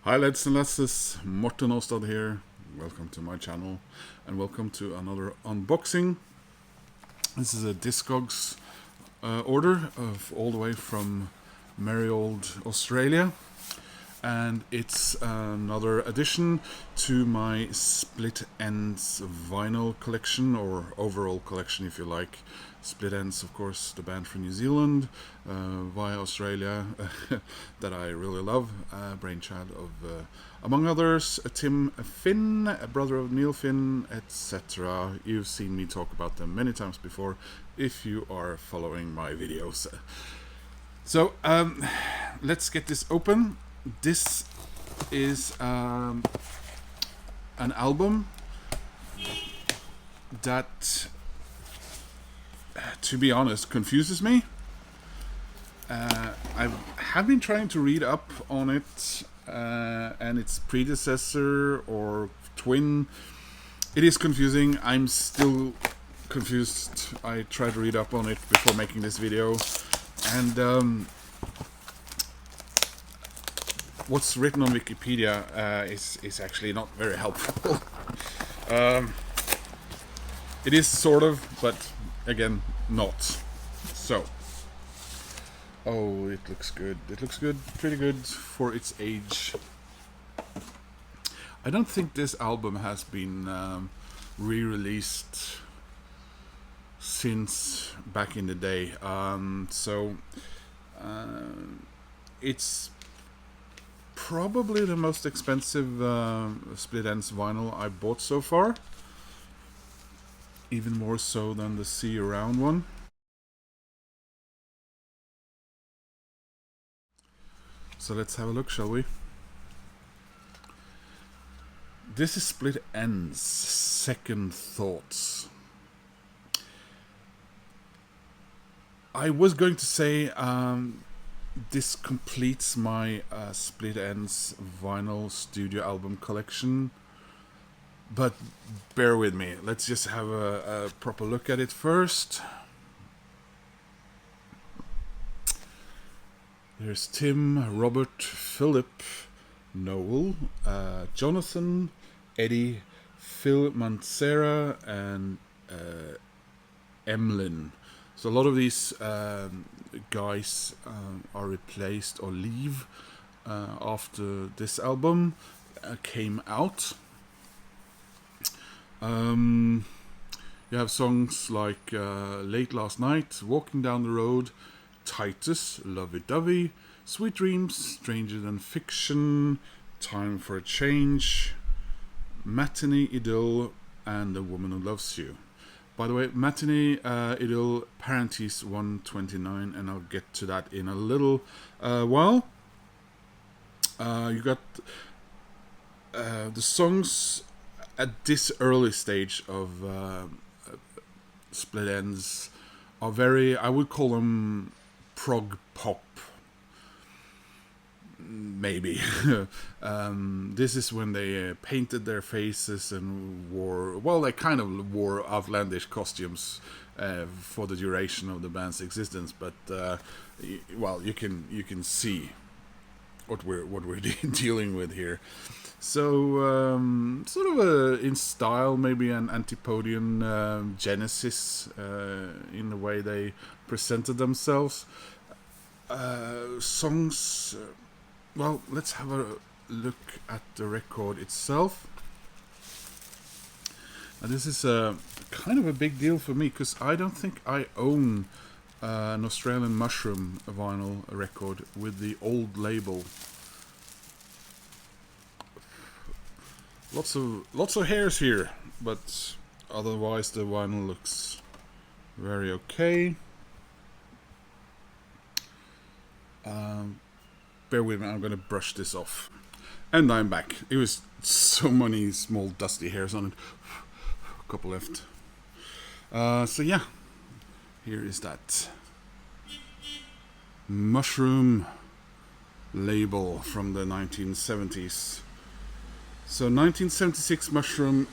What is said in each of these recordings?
Hi lads and lasses, Morten Åstad here. Welcome to my channel and welcome to another unboxing. This is a discogs order of all the way from merry old Australia, and it's another addition to my Split Enz vinyl collection, or overall collection if you like. Split Enz, of course, the band from New Zealand via Australia that I really love, brainchild of, among others, Tim Finn, a brother of Neil Finn, etc. You've seen me talk about them many times before if you are following my videos. So let's get this open. This is an album that, to be honest, confuses me. I have been trying to read up on it and its predecessor or twin. It is confusing. I'm still confused. I tried to read up on it before making this video, and what's written on Wikipedia is actually not very helpful. It is sort of, but again, not. So, oh, it looks good. It looks good, pretty good for its age. I don't think this album has been re-released since back in the day. It's probably the most expensive Split Enz vinyl I bought so far. Even more so than the See Around one. So let's have a look, shall we? This is Split Enz, Second Thoughts. I was going to say this completes my Split Enz vinyl studio album collection, but bear with me. Let's just have a proper look at it first. There's Tim, Robert, Philip, Noel, Jonathan, Eddie, Phil Mancera, and Emlyn. So a lot of these guys are replaced or leave after this album came out. You have songs like Late Last Night, Walking Down the Road, Titus, Lovey Dovey, Sweet Dreams, Stranger Than Fiction, Time for a Change, Matinee Idyll, and The Woman Who Loves You. By the way, Matinee Idyll, parentheses 129, and I'll get to that in a little while. You got the songs at this early stage of Split Enz are very, I would call them prog pop, maybe. This is when they painted their faces and wore, well, they kind of wore outlandish costumes for the duration of the band's existence, but well, you can see what we're dealing with here. So sort of in style, maybe an Antipodean Genesis in the way they presented themselves. Songs, well, let's have a look at the record itself. Now, this is kind of a big deal for me because I don't think I own an Australian Mushroom vinyl record with the old label. Lots of hairs here, but otherwise the vinyl looks very okay. Bear with me, I'm gonna brush this off. And I'm back. It was so many small dusty hairs on it. A couple left. So yeah, here is that Mushroom label from the 1970s. So 1976 Mushroom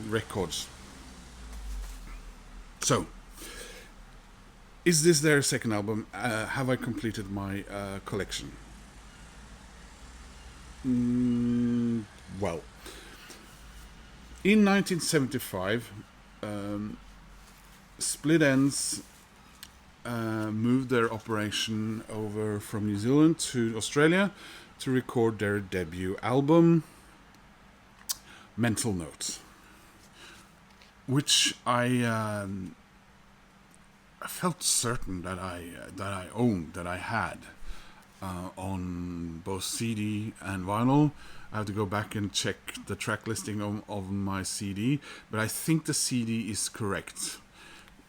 records. So, is this their second album? Have I completed my collection? Well, in 1975, Split Enz moved their operation over from New Zealand to Australia to record their debut album, Mental Notes, which I felt certain that I owned, that I had on both CD and vinyl. I have to go back and check the track listing of my CD, but I think the CD is correct.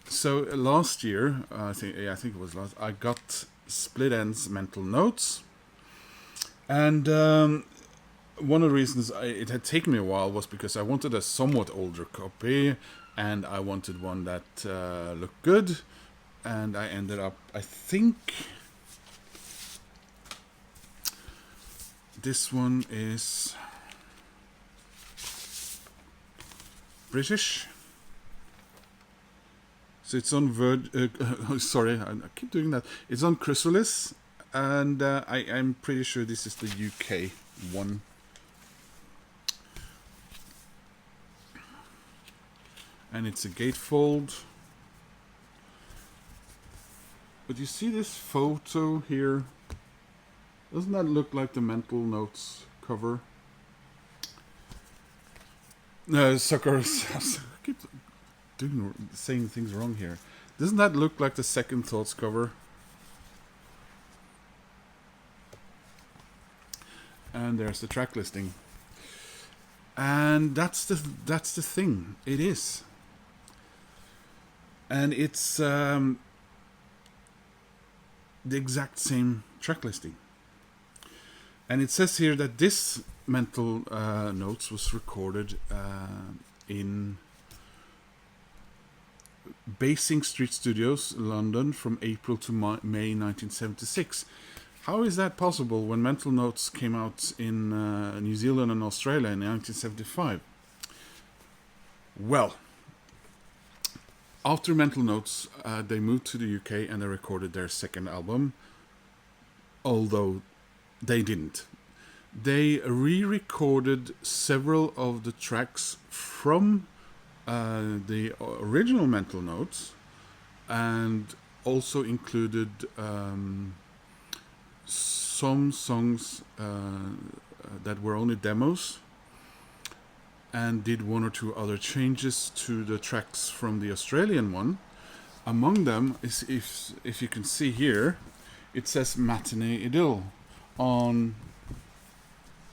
So last year, I think it was last, I got Split Enz Mental Notes, and one of the reasons it had taken me a while was because I wanted a somewhat older copy, and I wanted one that looked good, and I ended up, I think this one is British. So it's on sorry, I keep doing that. It's on Chrysalis, and I'm pretty sure this is the UK one. And it's a gatefold. But you see this photo here? Doesn't that look like the Mental Notes cover? No, suckers. I keep saying things wrong here. Doesn't that look like the Second Thoughts cover? And there's the track listing. And that's the thing. It is. And it's the exact same track listing. And it says here that this Mental Notes was recorded in Basing Street Studios, London, from April to May 1976. How is that possible when Mental Notes came out in New Zealand and Australia in 1975? Well, after Mental Notes, they moved to the UK and they recorded their second album, although they didn't. They re-recorded several of the tracks from the original Mental Notes, and also included some songs that were only demos, and did one or two other changes to the tracks from the Australian one. Among them is, if you can see here, it says Matinee Idyll on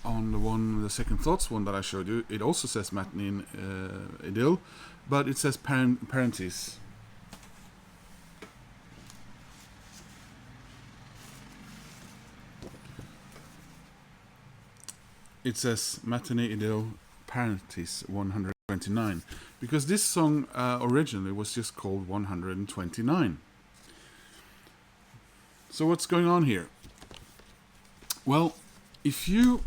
the Second Thoughts one that I showed you. It also says Matinee Idyll, but it says parentheses. It says Matinee Idyll parentheses 129, because this song originally was just called 129. So what's going on here? Well, if you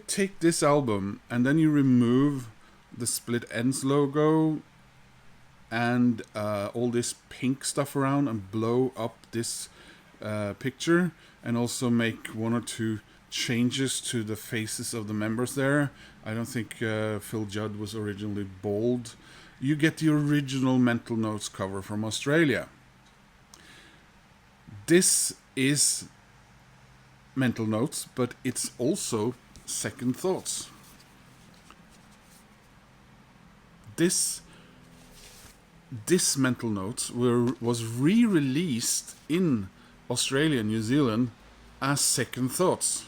take this album and then you remove the Split Enz logo and all this pink stuff around, and blow up this picture, and also make one or two changes to the faces of the members there. I don't think Phil Judd was originally bald. You get the original Mental Notes cover from Australia. This is Mental Notes, but it's also Second Thoughts. This Mental Notes was re-released in Australia and New Zealand as Second Thoughts.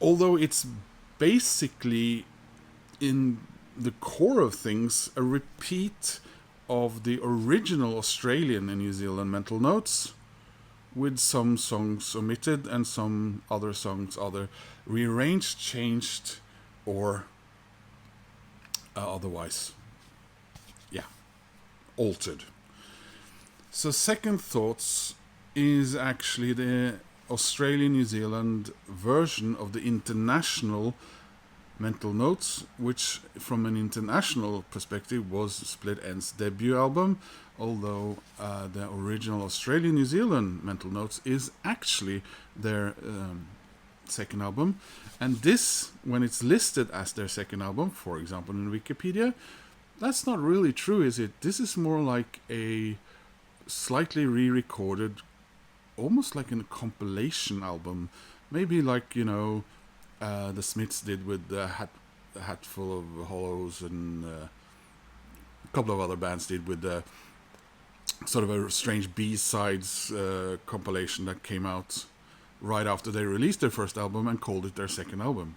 Although it's basically, in the core of things, a repeat of the original Australian and New Zealand Mental Notes, with some songs omitted and some other songs either rearranged, changed, or otherwise, altered. So Second Thoughts is actually the Australian New Zealand version of the international Mental Notes, which from an international perspective was Split Enz debut album, although the original Australian-New Zealand Mental Notes is actually their second album. And this, when it's listed as their second album, for example in Wikipedia, that's not really true, is it? This is more like a slightly re-recorded, almost like a compilation album. Maybe like, you know, the Smiths did with the Hatful of Hollows, and a couple of other bands did with the sort of a strange B-sides compilation that came out right after they released their first album and called it their second album.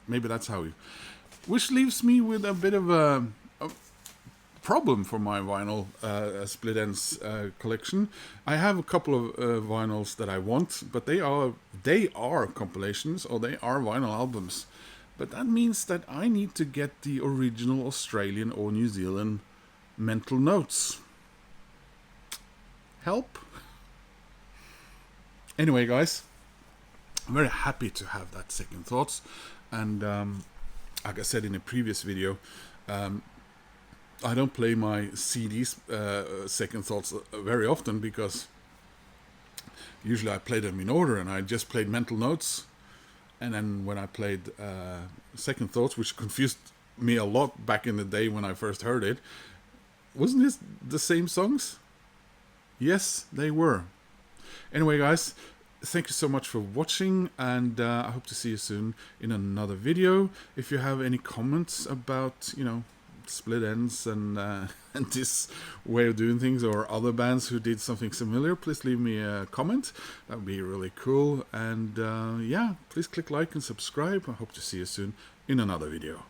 Maybe that's how which leaves me with a bit of a problem for my vinyl Split Enz collection. I have a couple of vinyls that I want, but they are compilations, or they are vinyl albums. But that means that I need to get the original Australian or New Zealand Mental Notes. Help? Anyway, guys, I'm very happy to have that Second Thoughts, and like I said in a previous video, I don't play my CDs, Second Thoughts, very often, because usually I play them in order, and I just played Mental Notes, and then when I played Second Thoughts, which confused me a lot back in the day when I first heard it, wasn't this the same songs? Yes, they were. Anyway, guys, thank you so much for watching, and I hope to see you soon in another video. If you have any comments about, you know, Split Enz and this way of doing things, or other bands who did something similar, please leave me a comment. That would be really cool. And yeah, please click like and subscribe. I hope to see you soon in another video.